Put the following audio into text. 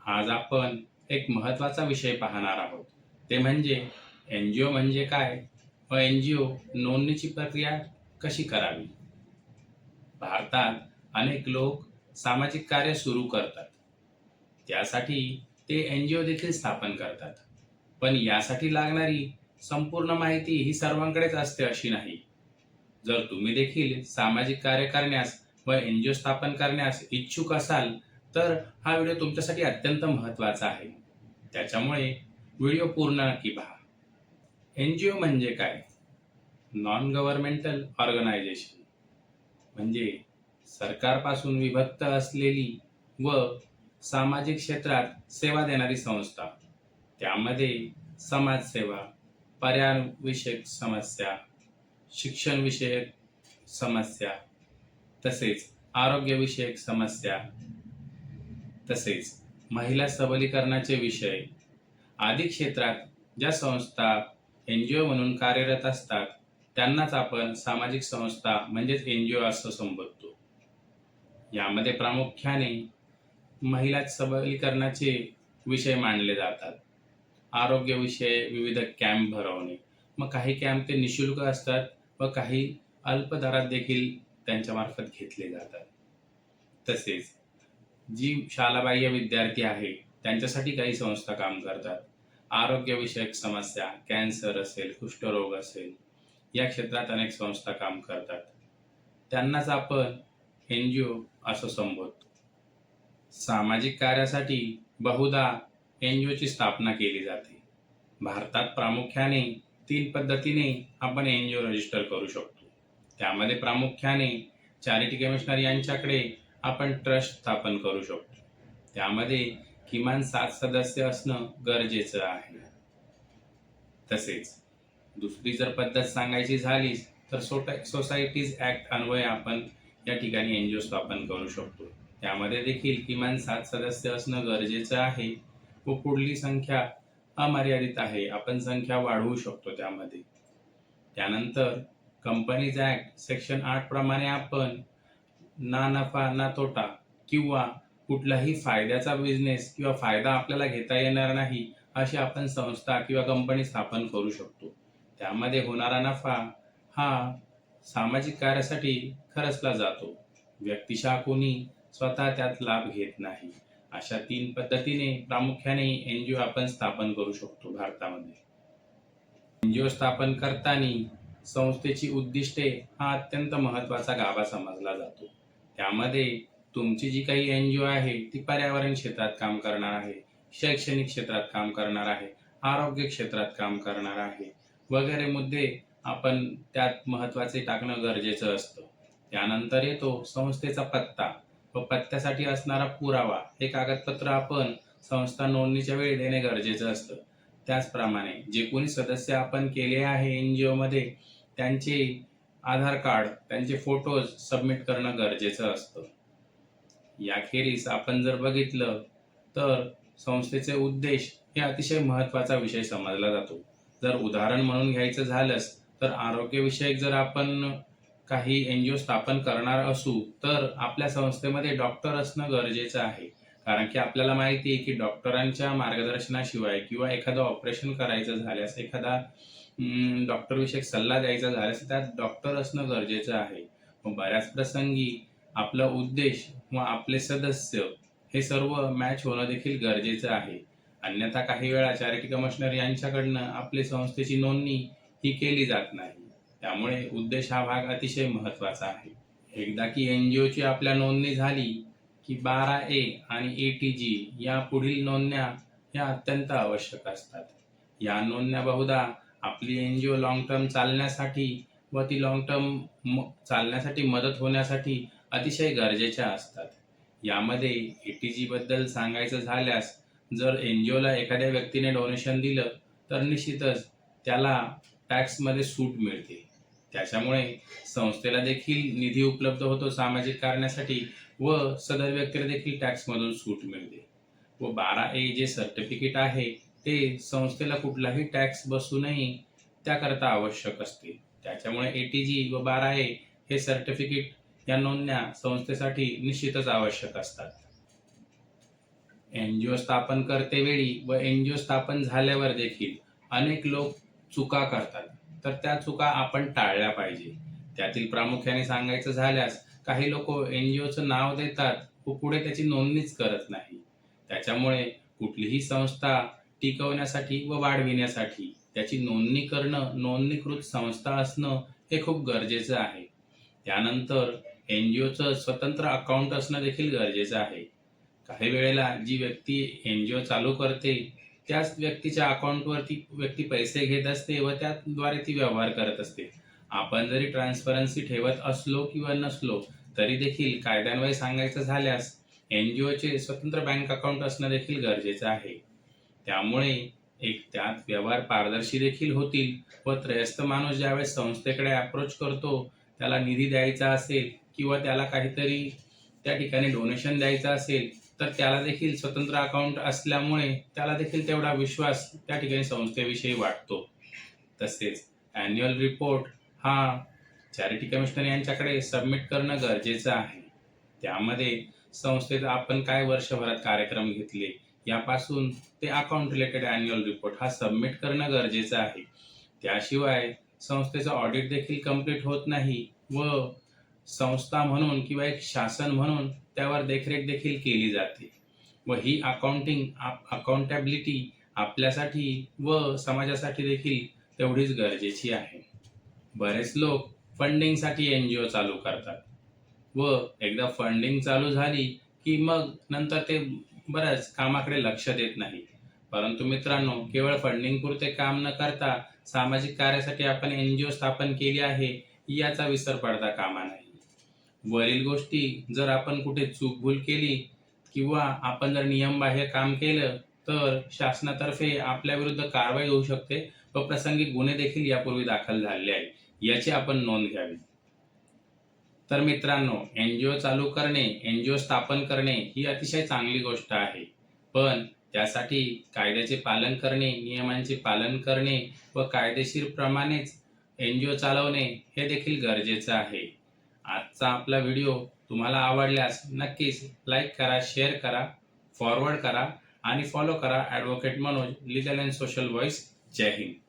आज आपण एक महत्त्वाचा विषय पाहणार आहोत. ते म्हणजे एन-जी-ओ म्हणजे काय व एन-जी-ओ नोंदणीची प्रक्रिया कशी करावी. भारतात अनेक लोक सामाजिक कार्य सुरू करतात. त्यासाठी ते एन-जी-ओ देखील स्थापन करतात. पण यासाठी लागणारी संपूर्ण माहिती ही सर्वांकडेच असते अशी नाही. जर तुम्ही देखील सामाजिक कार्य करण्यास व एन-जी-ओ स्थापन करण्यास इच्छुक असाल, तर हा व्हिडिओ तुमच्यासाठी अत्यंत महत्त्वाचा आहे. त्याच्यामुळे व्हिडिओ पूर्ण नक्की पहा. एन-जी-ओ म्हणजे काय? नॉन गव्हर्नमेंटल ऑर्गनायझेशन म्हणजे सरकारपासून विभक्त असलेली व सामाजिक क्षेत्रात सेवा देणारी संस्था. त्यामध्ये समाजसेवा, पर्यावरणविषयक समस्या, शिक्षणविषयक समस्या, तसेच आरोग्यविषयक समस्या, तसेच महिला सबलीकरणाचे विषय आदी क्षेत्रात ज्या संस्था एन-जी-ओ म्हणून कार्यरत असतात, त्यांनाच आपण सामाजिक संस्था म्हणजेच एन-जी-ओ असं संबोधतो. यामध्ये प्रामुख्याने महिला सबलीकरणाचे विषय मांडले जातात. आरोग्यविषय विविध कॅम्प भरवणे. मग काही कॅम्प ते निशुल्क असतात व काही अल्प दरात देखील त्यांच्यामार्फत घेतले जातात. तसेच जी शालाबाह्य विद्यार्थी आहे त्यांच्यासाठी काही संस्था काम करतात. आरोग्यविषयक समस्या, कॅन्सर असेल, कुष्ठरोग असेल, या क्षेत्रात अनेक संस्था काम करतात. त्यांनाच आपण एन-जी-ओ असं संबोधतो. सामाजिक कार्यासाठी बहुधा एन-जी-ओची स्थापना केली जाते. भारतात प्रामुख्याने 3 पद्धतीने आपण एन-जी-ओ रजिस्टर करू शकतो. त्यामध्ये प्रामुख्याने चॅरिटी कमिशनर यांच्याकडे आपण ट्रस्ट स्थापन करू शकतो. त्यामध्ये किमान 7 सदस्य असणं गरजेचं आहे. तसेच दुसरी जर पद्धत सांगायची झालीच तर सोसायटीज ॲक्ट अन्वये आपण या ठिकाणी एन-जी-ओ स्थापन करू शकतो. त्यामध्ये देखील किमान 7 सदस्य असणं गरजेचं आहे व पुढली संख्या अमर्यादित आहे. आपण संख्या वाढवू शकतो त्यामध्ये. त्यानंतर कंपनीज ॲक्ट सेक्शन 8 प्रमाणे आपण ना नफा ना तोटा किंवा कुठलाही फायद्याचा बिझनेस किंवा फायदा आपल्याला घेता येणार नाही अशी आपण संस्था किंवा कंपनी स्थापन करू शकतो. त्यामध्ये होणारा नफा हा सामाजिक कार्यासाठी खर्चला जातो. व्यक्तिशः कोणी स्वतः त्यात लाभ घेत नाही. अशा 3 पद्धतीने प्रामुख्याने एन-जी-ओ आपण स्थापन करू शकतो भारतामध्ये. एन-जी-ओ स्थापन करताना संस्थेची उद्दिष्टे हा अत्यंत महत्त्वाचा गाभा समजला जातो. त्यामध्ये तुमची जी काही एन-जी-ओ आहे ती पर्यावरण क्षेत्रात काम करणार आहे, शैक्षणिक क्षेत्रात काम करणार आहे, आरोग्य क्षेत्रात काम करणार आहे वगैरे मुद्दे आपण त्यात महत्त्वाचे टाकणं गरजेचं असतं. त्यानंतर येतो संस्थेचा पत्ता व पत्त्यासाठी असणारा पुरावा. हे कागदपत्र आपण संस्था नोंदणीच्या वेळी देणे गरजेचं असतं. त्याचप्रमाणे जे कोणी सदस्य आपण केले आहे एन-जी-ओमध्ये त्यांचे आधार कार्ड, त्यांचे फोटोज सबमिट करणं गरजेचं असतं. याखेरीज आपण जर बघितलं तर संस्थेचे उद्देश हे अतिशय महत्त्वाचा विषय समजला जातो. जर उदाहरण म्हणून घ्यायचं झालंच तर आरोग्यविषयक जर आपण काही एन-जी-ओ स्थापन करणार असू तर आपल्या संस्थेमध्ये डॉक्टर असणं गरजेचं आहे. कारण की आपल्याला माहिती आहे की डॉक्टरांच्या मार्गदर्शनाशिवाय किंवा एखादं ऑपरेशन करायचं झाल्यास, एखादा डॉक्टरविषयक सल्ला द्यायचा झाल्यास त्यात डॉक्टर असणं गरजेचं आहे. मग बऱ्याच प्रसंगी आपला उद्देश व आपले सदस्य हे सर्व मॅच होणं देखील गरजेचं आहे. अन्यथा काही वेळा चॅरिटी कमिशनर यांच्याकडनं आपली संस्थेची नोंदणी ही केली जात नाही. त्यामुळे उद्देश हा भाग अतिशय महत्त्वाचा आहे. एकदा की एन-जी-ओची आपल्या नोंदणी झाली की 12A आणि ATG या पुढील नोंदण्या ह्या अत्यंत आवश्यक असतात. या नोंदण्या बहुधा आपली एन-जी-ओ लाँग टर्म चालण्यासाठी व ती लाँग टर्म चालण्यासाठी मदत होण्यासाठी अतिशय गरजेच्या असतात. यामध्ये ATG बद्दल सांगायचं झाल्यास जर एन-जी-ओला एखाद्या व्यक्तीने डोनेशन दिलं तर निश्चितच त्याला टॅक्समध्ये सूट मिळते. त्याच्यामुळे संस्थेला देखील निधी उपलब्ध होतो सामाजिक कारणासाठी व सदर व्यक्तीला देखील टॅक्समधून सूट मिळते. व 12A जे सर्टिफिकेट आहे ते संस्थेला कुठलाही टॅक्स बसूनही त्याकरता आवश्यक असते. त्याच्यामुळे ATG व 12A हे सर्टिफिकेट या नोंदण्या संस्थेसाठी निश्चितच आवश्यक असतात. एनजीओ स्थापन करतेवेळी व एनजीओ स्थापन झाल्यावर देखील अनेक लोक चुका करतात, तर त्या चुका आपण टाळल्या पाहिजे. त्यातील प्रामुख्याने सांगायचं झाल्यास काही लोक एनजीओचं नाव देतात व पुढे त्याची नोंदणीच करत नाही. त्याच्यामुळे कुठलीही संस्था टिकवण्यासाठी व वाढविण्यासाठी त्याची नोंदणी करणं, नोंदणीकृत संस्था असणं हे खूप गरजेचं आहे. त्यानंतर एनजीओचं स्वतंत्र अकाउंट असणं देखील गरजेचं आहे. काही वेळेला जी व्यक्ती एनजीओ चालू करते त्याच व्यक्तीच्या अकाउंटवरती व्यक्ती पैसे घेत असते व त्याद्वारे ती व्यवहार करत असते. आपण जरी ट्रान्सपरन्सी ठेवत असलो किंवा नसलो तरी देखील कायद्यान्वये सांगायचं झाल्यास एनजीओचे स्वतंत्र बँक अकाउंट असणं देखील गरजेचं आहे. त्यामुळे त्यात व्यवहार पारदर्शी देखील होतील व त्रयस्थ माणूस ज्यावेळेस संस्थेकडे अप्रोच करतो, त्याला निधी द्यायचा असेल किंवा त्याला काहीतरी त्या ठिकाणी डोनेशन द्यायचं असेल तर त्याला देखील स्वतंत्र अकाउंट असल्यामुळे त्याला देखील तेवढा विश्वास त्या ठिकाणी संस्थेविषयी वाटतो. तसेच ॲन्युअल रिपोर्ट हा चॅरिटी कमिशनर यांच्याकडे सबमिट करणं गरजेचं आहे. त्यामध्ये संस्थेत आपण काय वर्षभरात कार्यक्रम घेतले यापासून ते अकाउंट रिलेटेड ॲन्युअल रिपोर्ट हा सबमिट करणं गरजेचं आहे. त्याशिवाय संस्थेचं ऑडिट देखील कंप्लीट होत नाही व संस्था म्हणून किंवा एक शासन म्हणून त्यावर देखरेख देखील केली जाते व ही अकाउंटेबिलिटी आपल्यासाठी व समाजासाठी देखील तेवढीच गरजेची आहे. बरेच लोक फंडिंगसाठी एनजीओ चालू करतात व एकदा फंडिंग चालू झाली की मग नंतर ते बऱ्याच कामाकडे लक्ष देत नाही. परंतु मित्रांनो, केवळ फंडिंग पुरते काम न करता सामाजिक कार्यासाठी आपण एनजीओ स्थापन केली आहे याचा विसर पडता कामा नये. वरील गोष्टी जर आपण कुठे चूकभूल केली किंवा आपण जर नियमबाह्य काम केलं तर शासनातर्फे आपल्या विरुद्ध कारवाई होऊ शकते व प्रसंगी गुन्हे देखील यापूर्वी दाखल झालेले आहेत, याची आपण नोंद घ्यावी. तर मित्रांनो, एनजीओ चालू करणे, एनजीओ स्थापन करणे ही अतिशय चांगली गोष्ट आहे, पण त्यासाठी कायद्याचे पालन करणे, नियमांचे पालन करणे व कायदेशीर प्रमाणेच एनजीओ चालवणे हे देखील गरजेचं आहे. आजचा आपला व्हिडिओ तुम्हाला आवडल्यास नक्कीच लाईक करा, शेअर करा, फॉरवर्ड करा आणि फॉलो करा advocate Manoj, legal and social voice. जय हिंद.